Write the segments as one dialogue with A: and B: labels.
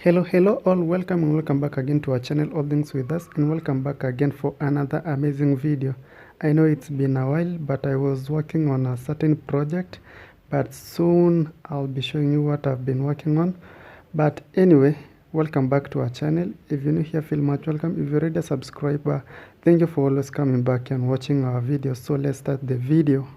A: Hello all, welcome and welcome back again to our channel All Things With Us, and welcome back again for another amazing video. I know it's been a while, but I was working on a certain project, but soon I'll be showing you what I've been working on. But anyway, welcome back to our channel. If you're new here, feel much welcome. If you're already a subscriber, thank you for always coming back and watching our videos. So let's start the video.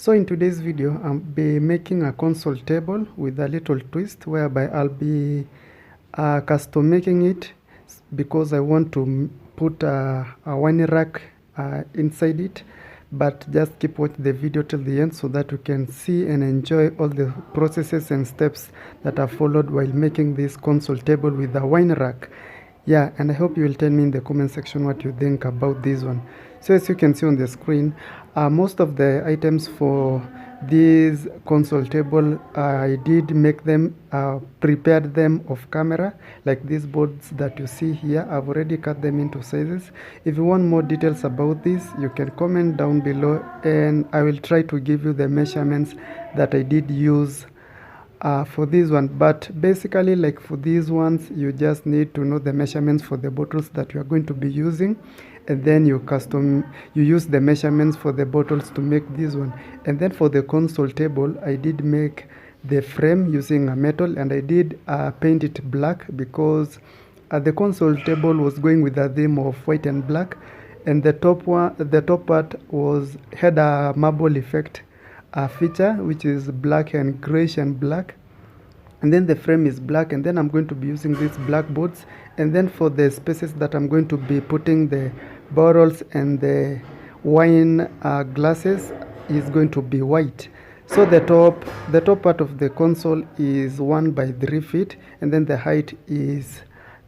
A: So in today's video, I'll be making a console table with a little twist, whereby I'll be custom making it because I want to put a wine rack inside it. But just keep watching the video till the end so that you can see and enjoy all the processes and steps that are followed while making this console table with a wine rack. Yeah, and I hope you will tell me in the comment section what you think about this one. So as you can see on the screen, most of the items for this console table, I did make them, prepared them off camera. Like these boards that you see here, I've already cut them into sizes. If you want more details about this, you can comment down below and I will try to give you the measurements that I did use for this one. But basically, like for these ones, you just need to know the measurements for the bottles that you are going to be using, and then you use the measurements for the bottles to make this one. And then for the console table, I did make the frame using a metal, and I did paint it black because the console table was going with a theme of white and black, and the top part had a marble effect feature, which is black and grayish and black, and then the frame is black. And then I'm going to be using these black boards, and then for the spaces that I'm going to be putting the bottles and the wine glasses is going to be white. So the top part of the console is 1 by 3 feet, and then the height is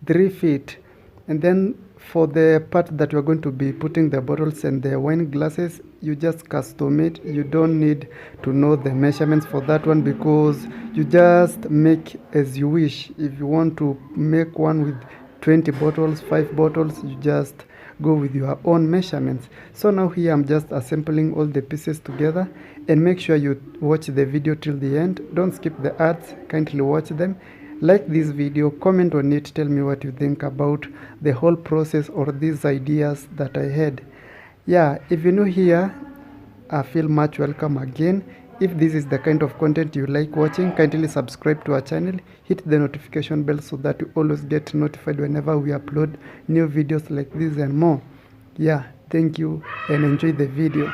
A: 3 feet. And then for the part that you're going to be putting the bottles and the wine glasses, you just custom it. You don't need to know the measurements for that one because you just make as you wish. If you want to make one with 20 bottles, 5 bottles, you just go with your own measurements. So now here I'm just assembling all the pieces together, and make sure you watch the video till the end. Don't skip the ads, kindly watch them. Like this video, comment on it, tell me what you think about the whole process or these ideas that I had. Yeah, if you're new here, I feel much welcome again. If this is the kind of content you like watching, kindly subscribe to our channel, hit the notification bell so that you always get notified whenever we upload new videos like this and more. Yeah, thank you and enjoy the video.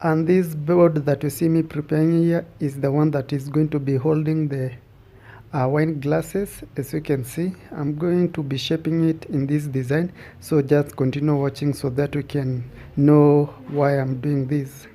A: And this board that you see me preparing here is the one that is going to be holding the wine glasses. As you can see, I'm going to be shaping it in this design, so just continue watching so that you can know why I'm doing this.